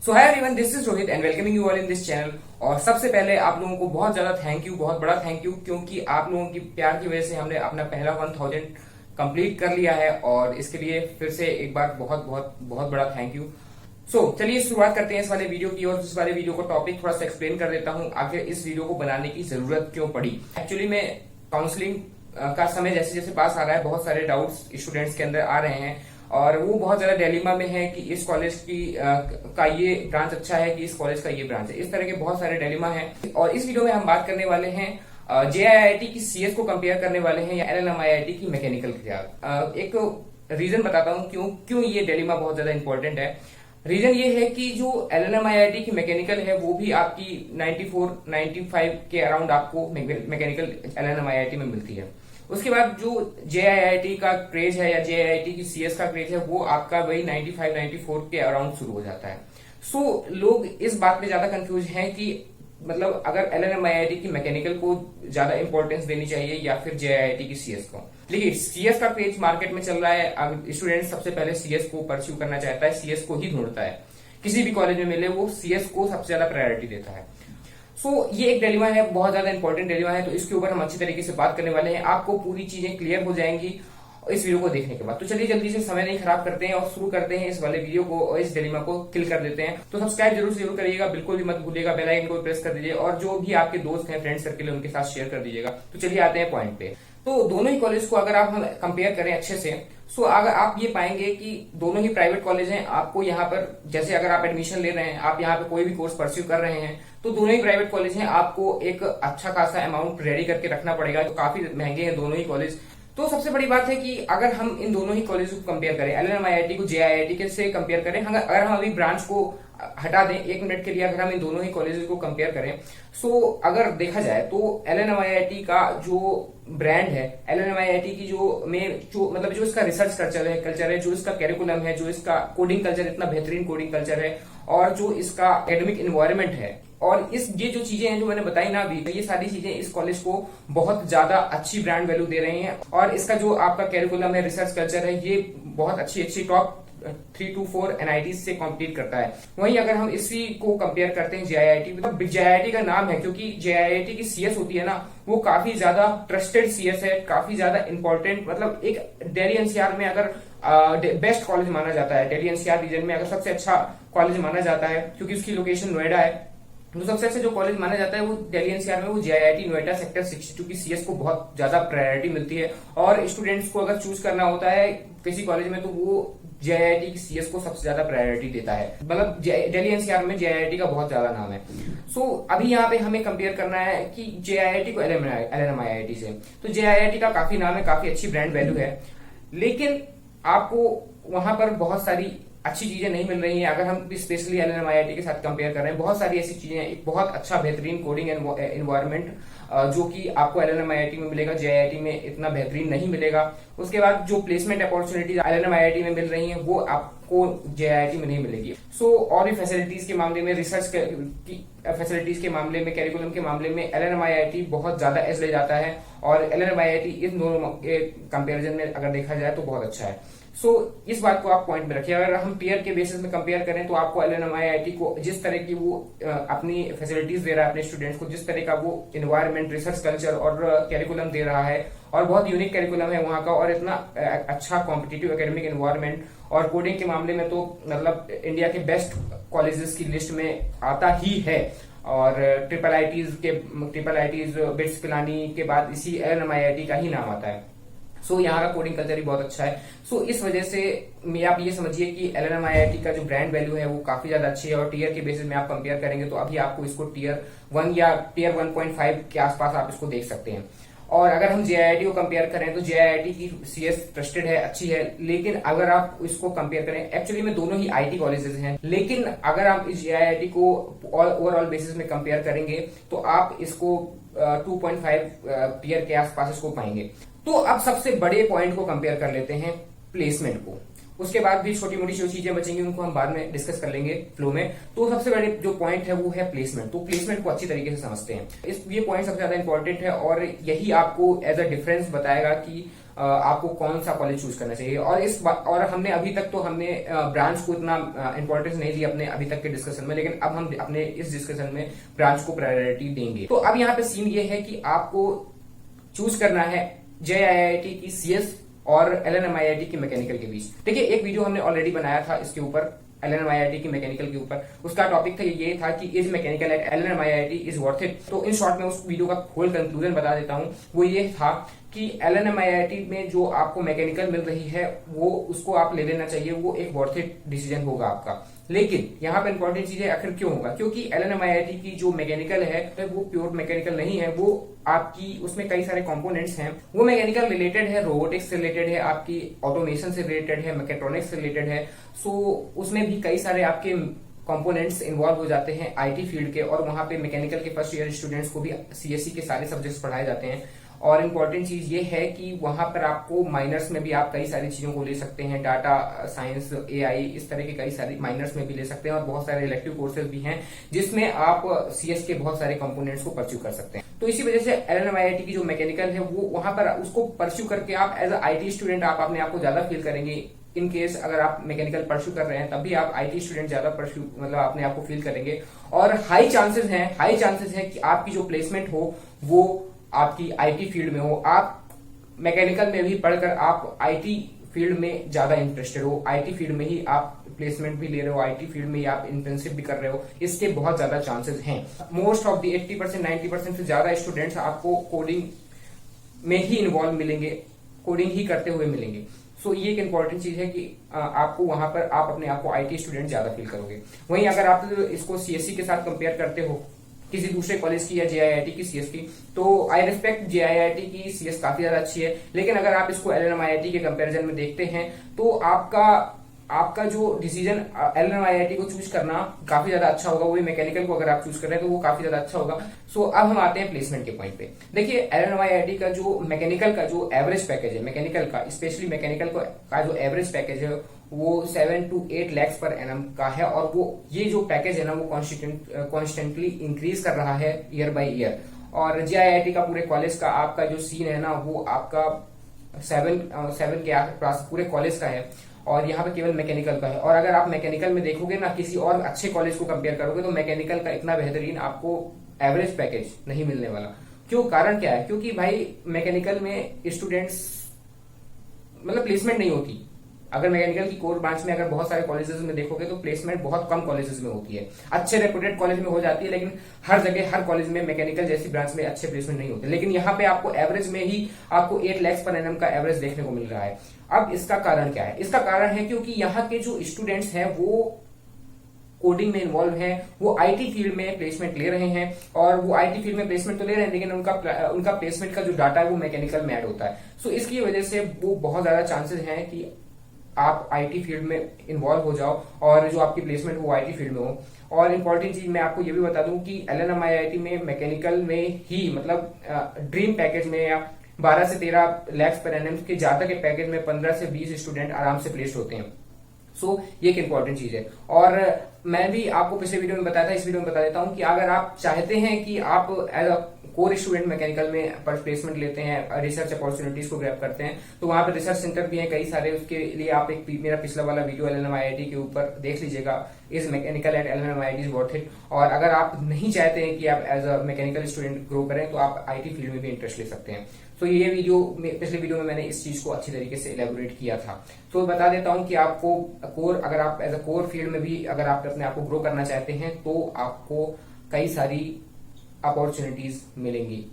So hi everyone, this is Rohit and welcoming you all in this channel. और सबसे पहले आप लोगों को बहुत ज्यादा थैंक यू, बहुत बड़ा थैंक यू, क्योंकि आप लोगों की प्यार की वजह से हमने अपना पहला 1000 कंप्लीट कर लिया है और इसके लिए फिर से एक बार बहुत बहुत बहुत बड़ा थैंक यू। चलिए शुरुआत करते हैं इस वाले वीडियो की। और इस वाले वीडियो को टॉपिक थोड़ा सा एक्सप्लेन कर देता हूँ, आखिर इस वीडियो को बनाने की जरूरत क्यों पड़ी। एक्चुअली में काउंसलिंग का समय जैसे जैसे पास आ रहा है, बहुत सारे डाउट्स स्टूडेंट्स के अंदर आ रहे हैं और वो बहुत ज्यादा डिलेमा में है कि इस कॉलेज की का ये ब्रांच अच्छा है कि इस कॉलेज का ये ब्रांच है। इस तरह के बहुत सारे डिलेमा हैं और इस वीडियो में हम बात करने वाले हैं JIIT की CS को कंपेयर करने वाले हैं या LNMIIT की मैकेनिकल के साथ। एक रीजन बताता हूँ क्यों ये डिलेमा बहुत ज्यादा इंपॉर्टेंट है। रीजन ये है कि जो LNMIIT की मैकेनिकल है वो भी आपकी 94-95 के अराउंड आपको मैकेनिकल LNMIIT में मिलती है। उसके बाद जो JIIT का क्रेज है या JIIT की CS का क्रेज है वो आपका वही 95-94 के अराउंड शुरू हो जाता है। लोग इस बात में ज्यादा कंफ्यूज हैं कि मतलब अगर LNMIIT की मैकेनिकल को ज्यादा इंपॉर्टेंस देनी चाहिए या फिर JIIT की CS को। देखिए, CS का क्रेज मार्केट में चल रहा है। स्टूडेंट सबसे पहले CS को परस्यू करना चाहता है, CS को ही ढूंढता है। किसी भी कॉलेज में मिले वो CS को सबसे ज्यादा प्रायोरिटी देता है। ये एक डिलेमा है, बहुत ज्यादा इंपॉर्टेंट डिलेमा है, तो इसके ऊपर हम अच्छी तरीके से बात करने वाले हैं। आपको पूरी चीजें क्लियर हो जाएंगी इस वीडियो को देखने के बाद। तो चलिए जल्दी से समय नहीं खराब करते हैं और शुरू करते हैं इस वाले वीडियो को और इस डिलेमा को किल कर देते हैं। तो सब्सक्राइब जरूर करिएगा, बिल्कुल भी मत भूलिएगा, बेल आइकन को प्रेस कर दीजिए और जो भी आपके दोस्त हैं, फ्रेंड सर्किल है, उनके साथ शेयर कर दीजिएगा। तो चलिए आते हैं पॉइंट पे। तो दोनों ही कॉलेज को अगर आप हम कंपेयर करें अच्छे से, अगर आप ये पाएंगे कि दोनों ही प्राइवेट कॉलेज हैं। आपको यहाँ पर जैसे अगर आप एडमिशन ले रहे हैं, आप यहाँ पे कोई भी कोर्स परस्यू कर रहे हैं, तो दोनों ही प्राइवेट कॉलेज हैं। आपको एक अच्छा खासा अमाउंट रेडी करके रखना पड़ेगा, तो काफी महंगे हैं दोनों ही कॉलेज। तो सबसे बड़ी बात है कि अगर हम इन दोनों ही कॉलेज को कंपेयर करें, LNMIIT को JIIT के से कंपेयर करें, अगर हम अभी ब्रांच को हटा दें एक मिनट के लिए, अगर हम इन दोनों ही कॉलेजेस को कंपेयर करें, अगर देखा जाए तो LNMIIT का जो ब्रांड है, LNMIIT की जो मतलब जो इसका रिसर्च कल्चर है, जो इसका कैरिकुलम है, जो इसका कोडिंग कल्चर, इतना बेहतरीन कोडिंग कल्चर है और जो इसका एकेडमिक एनवायरनमेंट है और ये जो चीजें हैं जो मैंने बताई ना अभी, ये सारी चीजें इस कॉलेज को बहुत ज्यादा अच्छी ब्रांड वैल्यू दे रही हैं। और इसका जो आपका कैरिकुलम है, रिसर्च कल्चर है, ये बहुत अच्छी टॉप 3 to 4 NITs से कॉम्पीट करता है। वहीं अगर हम इसी को कंपेयर करते हैं JIIT, तो JIIT का नाम है क्योंकि JIIT की CS होती है ना, वो काफी ज्यादा ट्रस्टेड CS है, काफी ज्यादा इंपॉर्टेंट, मतलब एक दिल्ली NCR में अगर बेस्ट कॉलेज माना जाता है, दिल्ली NCR रीजन में अगर सबसे अच्छा कॉलेज माना जाता है क्योंकि उसकी लोकेशन नोएडा है, तो सबसे अच्छा जो कॉलेज माना जाता है वो दिल्ली NCR में वो JIIT नोएडा सेक्टर 62 की CS को बहुत ज्यादा प्रायोरिटी मिलती है। और स्टूडेंट्स को अगर चूज करना होता है किसी कॉलेज में, तो वो JIIT की CS को सबसे ज्यादा प्रायोरिटी देता है। मतलब दिल्ली NCR में JIIT का बहुत ज्यादा नाम है। अभी यहाँ पे हमें कंपेयर करना है कि JIIT को LNMIIT से। तो JIIT का काफी नाम है, काफी अच्छी ब्रांड वैल्यू है, लेकिन आपको वहां पर बहुत सारी अच्छी चीजें नहीं मिल रही हैं। अगर हम स्पेशली LNMIIT के साथ कंपेयर कर रहे हैं, बहुत सारी ऐसी चीजें हैं, एक बहुत अच्छा बेहतरीन कोडिंग एनवायरनमेंट जो कि आपको LNMIIT में मिलेगा, JIIT में इतना बेहतरीन नहीं मिलेगा। उसके बाद जो प्लेसमेंट अपॉर्चुनिटीज LNMIIT में मिल रही हैं वो आपको JIIT में नहीं मिलेगी। और भी फैसिलिटीज के मामले में, रिसर्च की फैसिलिटीज के मामले में, कैरिकुलम के मामले में LNMIIT बहुत ज्यादा एज ले जाता है और LNMIIT इन दोनों के कंपेरिजन में अगर देखा जाए तो बहुत अच्छा है। इस बात को आप पॉइंट में रखिए। अगर हम टीयर के बेसिस में कंपेयर करें तो आपको LNMIIT को जिस तरह की वो अपनी फैसिलिटीज दे रहा है अपने स्टूडेंट्स को, जिस तरह का वो एनवायरनमेंट, रिसर्च कल्चर और कैरिकुलम दे रहा है, और बहुत यूनिक कैरिकुलम है वहां का, और इतना अच्छा कॉम्पिटिटिव एकेडमिक एनवायरनमेंट, और कोडिंग के मामले में तो मतलब इंडिया के बेस्ट कॉलेजेस की लिस्ट में आता ही है। और ट्रिपल आईटीज बिट्स पिलानी के बाद इसी LNMIIT का ही नाम आता है। यहाँ का कोडिंग कल्चर भी बहुत अच्छा है। इस वजह से आप ये समझिए कि LNMIIT का जो ब्रांड वैल्यू है वो काफी ज्यादा अच्छी है। और टीयर के बेसिस में आप कंपेयर करेंगे तो अभी आपको इसको टीयर 1 या टीयर 1.5 के आसपास आप इसको देख सकते हैं। और अगर हम JIIT को कंपेयर करें तो JIIT की CS ट्रस्टेड है, अच्छी है, लेकिन अगर आप इसको कंपेयर करें, एक्चुअली में दोनों ही IT कॉलेजेस हैं, लेकिन अगर आप इस JIIT को ओवरऑल बेसिस में कंपेयर करेंगे तो आप इसको 2.5 टीयर के आसपास इसको पाएंगे। तो अब सबसे बड़े पॉइंट को कंपेयर कर लेते हैं, प्लेसमेंट को। उसके बाद भी छोटी मोटी जो चीजें बचेंगी उनको हम बाद में डिस्कस कर लेंगे फ्लो में। तो सबसे बड़े जो पॉइंट है वो है प्लेसमेंट। तो प्लेसमेंट को अच्छी तरीके से समझते हैं, ये पॉइंट सबसे ज्यादा इंपॉर्टेंट है और यही आपको एज अ डिफरेंस बताएगा कि आपको कौन सा कॉलेज चूज करना चाहिए। और हमने अभी तक तो हमने ब्रांच को इतना इंपॉर्टेंस नहीं दी अपने अभी तक के डिस्कशन में, लेकिन अब हम अपने इस डिस्कशन में ब्रांच को प्रायोरिटी देंगे। तो अब यहाँ पे सीन ये है कि आपको चूज करना है JIIT की CS और LNMIIT की मैकेनिकल के बीच। देखिए, एक वीडियो हमने ऑलरेडी बनाया था इसके ऊपर, LNMIIT की मैकेनिकल के ऊपर। उसका टॉपिक था ये था कि is mechanical at LNMIIT is worth it. तो इन शॉर्ट में उस वीडियो का होल कंक्लूजन बता देता हूं। वो ये था कि LNMIIT में जो आपको मैकेनिकल मिल रही है वो उसको आप ले लेना चाहिए, वो एक वर्थ इट डिसीजन होगा आपका। लेकिन यहाँ पे इंपॉर्टेंट चीज है, आखिर क्यों होगा? क्योंकि LNMIIT की जो मैकेनिकल है वो प्योर मैकेनिकल नहीं है, वो आपकी उसमें कई सारे कंपोनेंट्स हैं। वो मैकेनिकल रिलेटेड है, रोबोटिक्स से रिलेटेड है, आपकी ऑटोमेशन से रिलेटेड है, मैकेट्रॉनिक्स से रिलेटेड है। सो उसमें भी कई सारे आपके कंपोनेंट्स इन्वॉल्व हो जाते हैं IT फील्ड के, और वहां पे मैकेनिकल के फर्स्ट ईयर स्टूडेंट्स को भी CSE के सारे सब्जेक्ट्स पढ़ाए जाते हैं। और इम्पोर्टेंट चीज ये है कि वहां पर आपको माइनर्स में भी आप कई सारी चीजों को ले सकते हैं, डाटा साइंस, AI, इस तरह के कई सारी माइनर्स में भी ले सकते हैं। और बहुत सारे इलेक्टिव कोर्सेज भी हैं जिसमें आप CS के बहुत सारे कंपोनेंट्स को परस्यू कर सकते हैं। तो इसी वजह से LNMIIT की जो मैकेनिकल है वो वहां पर उसको परस्यू करके आप एज अ IT स्टूडेंट आप अपने आप को ज्यादा फील करेंगे। इन केस अगर आप मैकेनिकल परस्यू कर रहे हैं तब भी आप IT स्टूडेंट ज्यादा परस्यू मतलब अपने आप को फील करेंगे। और हाई चांसेस हैं कि आपकी जो प्लेसमेंट हो वो आपकी IT फील्ड में हो। आप मैकेनिकल में भी पढ़कर आप IT फील्ड में ज्यादा इंटरेस्टेड हो, IT फील्ड में ही आप प्लेसमेंट भी ले रहे हो, IT फील्ड में ही आप इंटर्नशिप भी कर रहे हो, इसके बहुत ज्यादा चांसेस हैं। मोस्ट ऑफ द 80% 90% से ज्यादा स्टूडेंट्स आपको कोडिंग में ही इन्वॉल्व मिलेंगे, कोडिंग ही करते हुए मिलेंगे। सो ये एक इंपॉर्टेंट चीज है कि आपको वहां पर आप अपने आप को IT स्टूडेंट ज्यादा फील करोगे। वहीं अगर आप इसको CSE के साथ कंपेयर करते हो, किसी दूसरे कॉलेज की या JIIT की CS की, तो आई रिस्पेक्ट JIIT की CS काफी ज्यादा अच्छी है। लेकिन अगर आप इसको LNMIIT के कंपैरिजन में देखते हैं तो आपका जो डिसीजन LNMIIT को चूज करना काफी ज्यादा अच्छा होगा। वही मैकेनिकल को अगर आप चूज कर रहे हैं तो वो काफी ज्यादा अच्छा होगा। सो अब हम आते हैं प्लेसमेंट के पॉइंट पे। देखिए, LNMIIT का जो मैकेनिकल का जो एवरेज पैकेज है, मैकेनिकल का स्पेशली मैकेनिकल का जो एवरेज पैकेज है वो 7 to 8 lakhs per annum का है। और वो ये जो पैकेज है ना वो कॉन्स्टेंटली इंक्रीज कर रहा है ईयर बाय ईयर। और JIIT का पूरे कॉलेज का आपका जो सीन है ना वो आपका 7 के आसपास पूरे कॉलेज का है, और यहाँ पे केवल मैकेनिकल का है। और अगर आप मैकेनिकल में देखोगे ना, किसी और अच्छे कॉलेज को कंपेयर करोगे तो मैकेनिकल का इतना बेहतरीन आपको एवरेज पैकेज नहीं मिलने वाला। क्यों? कारण क्या है? क्योंकि भाई मैकेनिकल में स्टूडेंट्स मतलब प्लेसमेंट नहीं होती। अगर मैकेनिकल की कोर ब्रांच में अगर बहुत सारे कॉलेजेस में देखोगे तो प्लेसमेंट बहुत कम कॉलेजेस में होती है। अच्छे रेपुटेड कॉलेज में हो जाती है, लेकिन हर जगह हर कॉलेज में मैकेनिकल जैसी ब्रांच में अच्छे प्लेसमेंट नहीं होते। लेकिन यहाँ पे आपको एवरेज में ही आपको 8 lakhs per annum का एवरेज देखने को मिल रहा है। अब इसका कारण क्या है? इसका कारण है क्योंकि यहाँ के जो स्टूडेंट्स हैं वो कोडिंग में इन्वॉल्व हैं, वो IT फील्ड में प्लेसमेंट ले रहे हैं। और वो IT फील्ड में प्लेसमेंट तो ले रहे हैं, लेकिन उनका प्लेसमेंट का जो डाटा है वो मैकेनिकल में ऐड होता है। सो इसकी वजह से वो बहुत ज्यादा चांसेस हैं कि आप IT फील्ड में इन्वॉल्व हो जाओ और जो आपकी प्लेसमेंट वो IT फील्ड में हो। और इम्पोर्टेंट चीज मैं आपको ये भी बता दूं कि LNMIIT में मैकेनिकल में ही मतलब ड्रीम पैकेज में या 12 से 13 lakhs per annum के ज्यादा के पैकेज में 15 से 20 स्टूडेंट आराम से प्लेस्ड होते हैं। सो ये एक इंपॉर्टेंट चीज है। और मैं भी आपको पिछले वीडियो में बताया था, इस वीडियो में बता देता हूं कि अगर आप चाहते हैं कि आप as a core student mechanical में प्लेसमेंट लेते हैं, रिसर्च अपॉर्चुनिटीज को ग्रैब करते हैं, तो वहां पर रिसर्च सेंटर भी हैं कई सारे। उसके लिए आप मेरा पिछला वाला वीडियो LNMIIT के ऊपर देख लीजिएगा, is mechanical at LNMIIT is worth it. और अगर आप नहीं चाहते हैं कि आप as a mechanical student grow करें तो आप IT फील्ड में भी इंटरेस्ट ले सकते हैं। तो ये वीडियो पिछले वीडियो में मैंने इस चीज को अच्छी तरीके से इलेबोरेट किया था। तो बता देता हूं कि आपको कोर, अगर आप एज अ कोर फील्ड में भी अगर आप अपने आप को ग्रो करना चाहते हैं तो आपको कई सारी अपॉर्चुनिटीज मिलेंगी।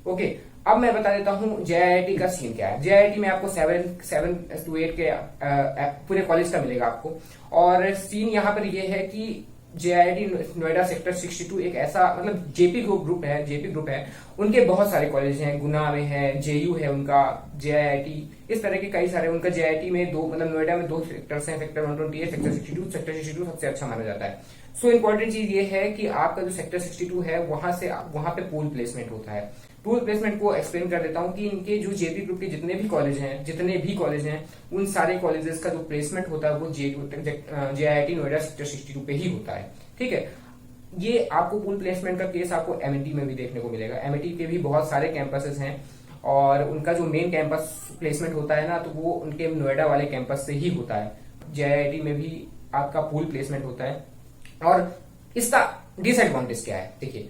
ओके, अब मैं बता देता हूं JIIT का सीन क्या है। JIIT में आपको 7 to 8 के पूरे कॉलेज का मिलेगा आपको। और सीन यहाँ पर ये है कि JIIT नोएडा सेक्टर 62 एक ऐसा मतलब जेपी ग्रुप है, उनके बहुत सारे कॉलेज हैं, गुना में है, JU है उनका, JIIT, इस तरह के कई सारे। उनका JIIT में दो मतलब नोएडा में 2 सेक्टर्स हैं, सेक्टर 128, सेक्टर 62। सेक्टर 62 सबसे अच्छा माना जाता है। सो इम्पोर्टेंट चीज ये है कि आपका जो सेक्टर 62 है वहां पे पूल प्लेसमेंट होता है। पूल प्लेसमेंट को एक्सप्लेन कर देता हूं कि इनके जो जेपी ग्रुप के जितने भी कॉलेज हैं उन सारे कॉलेजेस का जो प्लेसमेंट होता है वो JIIT नोएडा सेक्टर 62 पे ही होता है। ठीक है, ये आपको पूल प्लेसमेंट का केस आपको MIT में भी देखने को मिलेगा। MIT के भी बहुत सारे कैंपसेस हैं और उनका जो मेन कैंपस प्लेसमेंट होता है ना, तो वो उनके नोएडा वाले कैंपस से ही होता है। JIIT में भी आपका पूल प्लेसमेंट होता है। और इसका डिसएडवांटेज क्या है, देखिए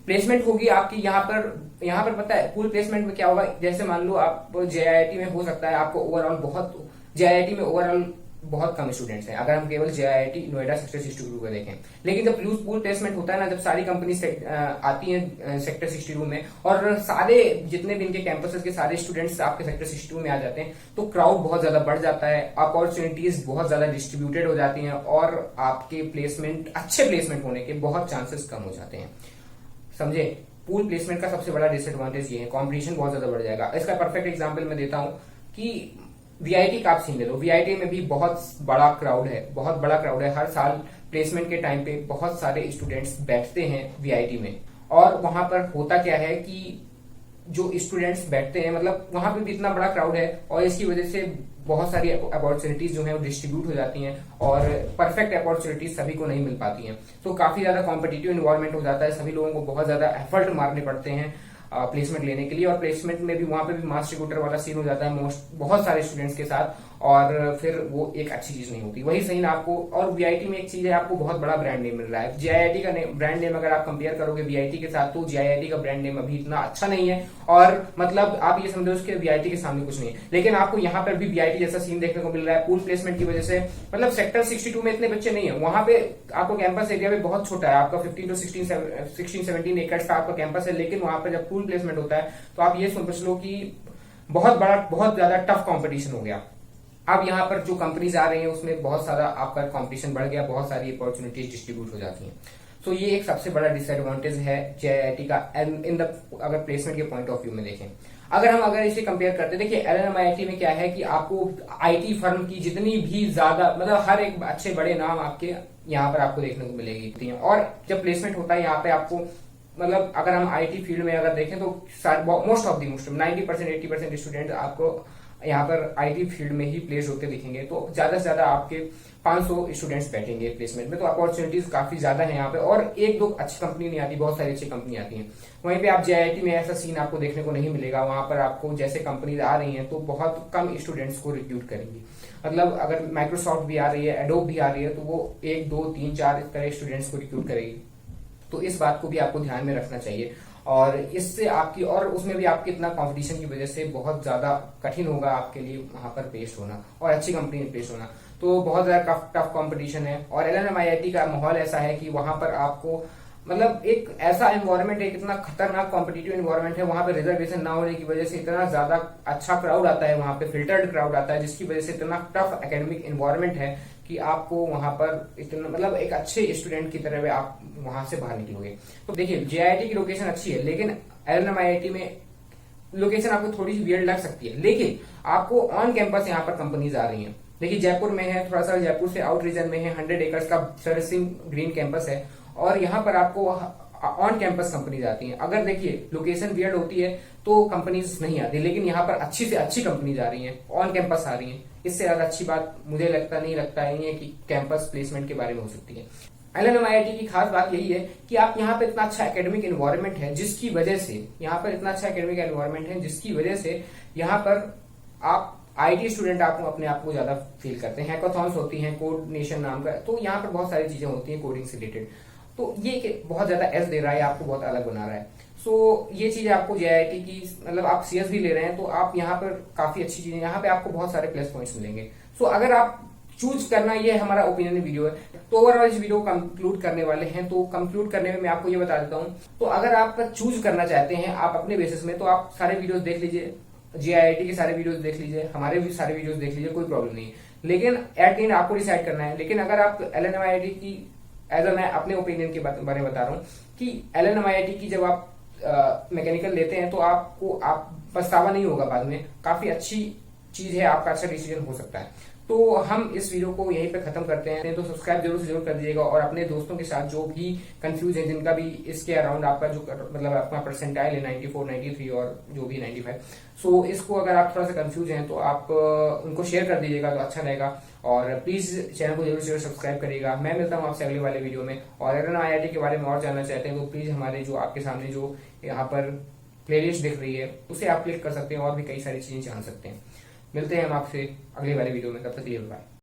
प्लेसमेंट होगी आपकी यहाँ पर पता है पूल प्लेसमेंट में क्या होगा, जैसे मान लो आप JIIT में हो सकता है आपको ओवरऑल JIIT में ओवरऑल बहुत कम स्टूडेंट्स हैं, अगर हम केवल JIIT नोएडा सेक्टर 62 को देखें। लेकिन जब पूल प्लेसमेंट होता है ना, जब सारी कंपनी आती हैं सेक्टर 62 में, और सारे जितने भी इनके कैंपसेस के सारे स्टूडेंट्स आपके सेक्टर 62 में आ जाते हैं, तो क्राउड बहुत ज्यादा बढ़ जाता है, अपॉर्चुनिटीज बहुत ज्यादा डिस्ट्रीब्यूटेड हो जाती हैं, और आपके अच्छे प्लेसमेंट होने के बहुत चांसेस कम हो जाते हैं। समझे, पूल प्लेसमेंट का सबसे बड़ा डिसएडवांटेज ये है, कंपटीशन बहुत ज्यादा बढ़ जाएगा। इसका परफेक्ट एग्जांपल मैं देता हूं कि VIT का आप सीन ले लो। VIT में भी बहुत बड़ा क्राउड है, हर साल प्लेसमेंट के टाइम पे बहुत सारे स्टूडेंट्स बैठते हैं VIT में। और वहां पर होता क्या है कि जो स्टूडेंट्स बैठते हैं, मतलब वहां पे भी इतना बड़ा क्राउड है, और इसकी वजह से बहुत सारी अपॉर्चुनिटीज जो है वो डिस्ट्रीब्यूट हो जाती हैं, और परफेक्ट अपॉर्चुनिटीज सभी को नहीं मिल पाती हैं। तो काफी ज्यादा कॉम्पिटिटिव इन्वायरमेंट हो जाता है, सभी लोगों को बहुत ज्यादा एफर्ट मारने पड़ते हैं प्लेसमेंट लेने के लिए। और प्लेसमेंट में भी वहां पे भी मास रिक्रूटर वाला सीन हो जाता है बहुत सारे स्टूडेंट्स के साथ, और फिर वो एक अच्छी चीज नहीं होती। वही सही ना आपको, और VIT में एक चीज है, आपको बहुत बड़ा ब्रांड नेम मिल रहा है। JIIT का ब्रांड नेम अगर आप कंपेयर करोगे VIT के साथ, तो JIIT का ब्रांड नेम अभी इतना अच्छा नहीं है, और मतलब आप ये समझो उसके VIT के सामने कुछ नहीं है। लेकिन आपको यहाँ पर भी VIT जैसा सीन देखने को मिल रहा है। पूल प्लेसमेंट की वजह से मतलब सेक्टर 62 में इतने बच्चे नहीं है, वहां पे आपको कैंपस एरिया भी बहुत छोटा है, आपका 15 to 16-17 एकड़ का आपका कैंपस है। लेकिन वहां पर जब पूल प्लेसमेंट होता है, तो आप ये समझ लो कि बहुत ज्यादा टफ कॉम्पिटिशन हो गया। अब यहाँ पर जो कंपनीज आ रही हैं उसमें बहुत सारा आपका कंपटीशन बढ़ गया, बहुत सारी अपॉर्चुनिटीज डिस्ट्रीब्यूट हो जाती हैं। तो ये एक सबसे बड़ा डिसएडवांटेज है JIIT का अगर प्लेसमेंट के पॉइंट ऑफ व्यू में देखें। अगर इसे कंपेयर करते, देखिए LNMIT में क्या है कि आपको IT फर्म की जितनी भी ज्यादा, मतलब हर एक अच्छे बड़े नाम आपके यहाँ पर आपको देखने को मिलेगी। और जब प्लेसमेंट होता है यहाँ पे आपको, मतलब अगर हम IT फील्ड में अगर देखें तो मोस्ट 90% 80% स्टूडेंट आपको यहाँ पर IT फील्ड में ही प्लेस होते दिखेंगे। तो ज्यादा से ज्यादा आपके 500 स्टूडेंट्स बैठेंगे प्लेसमेंट में, तो अपॉर्चुनिटीज काफी ज्यादा है यहाँ पे। और एक दो अच्छी कंपनी नहीं आती, बहुत सारी अच्छी कंपनी आती हैं। वहीं पे आप JIT में ऐसा सीन आपको देखने को नहीं मिलेगा। वहां पर आपको जैसे कंपनीज आ रही हैं तो बहुत कम स्टूडेंट्स को रिक्रूट करेंगी। मतलब अगर माइक्रोसॉफ्ट भी आ रही है, एडोब भी आ रही है, तो वो 1 2 3 4 इस तरह स्टूडेंट्स को रिक्रूट करेगी। तो इस बात को भी आपको ध्यान में रखना चाहिए। और इससे आपकी, और उसमें भी आपके इतना कंपटीशन की वजह से बहुत ज्यादा कठिन होगा आपके लिए वहां पर पेश होना और अच्छी कंपनी में पेश होना। तो बहुत ज्यादा टफ कंपटीशन है। और LNMIT का माहौल ऐसा है कि वहां पर आपको, मतलब एक ऐसा एनवायरनमेंट है, इतना खतरनाक कॉम्पिटिटिव एनवायरनमेंट है, वहां पे रिजर्वेशन ना होने की वजह से इतना ज्यादा अच्छा क्राउड आता है, वहां पे फिल्टर्ड क्राउड आता है, जिसकी वजह से इतना टफ एकेडमिक एनवायरनमेंट है कि आपको वहां पर इतना, मतलब एक अच्छे स्टूडेंट की तरह आप वहां से बाहर निकलोगे। तो देखिए JIT की लोकेशन अच्छी है, लेकिन LNMIT में लोकेशन आपको थोड़ी सी वियर्ड लग सकती है, लेकिन आपको ऑन कैंपस यहाँ पर कंपनीज आ रही हैं। देखिए जयपुर में है, थोड़ा सा जयपुर से आउट रीजन में है, 100 एकड़ का सर्विसिंग ग्रीन कैंपस है, और यहाँ पर आपको ऑन कैंपस कंपनीज आती हैं। अगर देखिए लोकेशन वियर्ड होती है तो कंपनीज नहीं आती, लेकिन यहाँ पर अच्छी से अच्छी कंपनीज आ रही हैं, ऑन कैंपस आ रही हैं। इससे ज्यादा अच्छी बात मुझे नहीं लगता है कि कैंपस प्लेसमेंट के बारे में हो सकती है। LNMIT की खास बात यही है कि आप यहाँ पे इतना अच्छा एकेडमिक एनवायरनमेंट है, जिसकी वजह से यहाँ पर इतना अच्छा एकेडमिक एनवायरनमेंट है, जिसकी वजह से यहाँ पर आप IT स्टूडेंट आपको अपने आप को ज्यादा फील करते हैं। हैकाथॉन्स होती हैं, कोऑर्डिनेशन नाम का, तो यहाँ पर बहुत सारी चीजें होती हैं कोडिंग से रिलेटेड। तो ये बहुत ज्यादा एज दे रहा है, आपको बहुत अलग बना रहा है। सो ये चीज आपको JIT की, मतलब आप CS भी ले रहे हैं तो आप यहाँ पर काफी अच्छी चीजें, यहाँ पे आपको बहुत सारे प्लस पॉइंट्स मिलेंगे। सो अगर आप चूज करना, ये हमारा ओपिनियन वीडियो है, तो ओवरऑल इस वीडियो को कंक्लूड करने वाले हैं। तो कंक्लूड करने में मैं आपको ये बता देता हूँ, तो अगर आप चूज करना चाहते हैं आप अपने बेसिस में, तो आप सारे वीडियोस देख लीजिए, JIT के सारे वीडियोस देख लीजिए, हमारे भी सारे वीडियोस देख लीजिए, कोई प्रॉब्लम नहीं है। लेकिन एट द एंड आपको डिसाइड करना है। लेकिन अगर आप LNMIT की, एज मैं अपने ओपिनियन के बारे में बता रहा हूँ कि LNMIT की जब आप मैकेनिकल लेते हैं तो आपको पछतावा नहीं होगा बाद में, काफी अच्छी चीज है, आपका अच्छा डिसीजन हो सकता है। तो हम इस वीडियो को यहीं पे खत्म करते हैं। तो सब्सक्राइब जरूर से जरूर कर दीजिएगा, और अपने दोस्तों के साथ जो भी कंफ्यूज है, जिनका भी इसके अराउंड आपका जो मतलब अपना परसेंटाइल है 94, 93 और जो भी 95, सो इसको अगर आप थोड़ा सा कंफ्यूज हैं तो आप उनको शेयर कर दीजिएगा तो अच्छा रहेगा। और प्लीज चैनल को जरूर से सब्सक्राइब करिएगा। मैं मिलता हूँ आपसे अगले वाले वीडियो में। और अगर LNMIT के बारे में और जानना चाहते हैं तो प्लीज हमारे जो आपके सामने जो यहाँ पर प्लेलिस्ट दिख रही है, उसे आप क्लिक कर सकते हैं और भी कई सारी चीजें जान सकते हैं। मिलते हैं हम आपसे अगले वाले वीडियो में, तब तक के लिए बाय।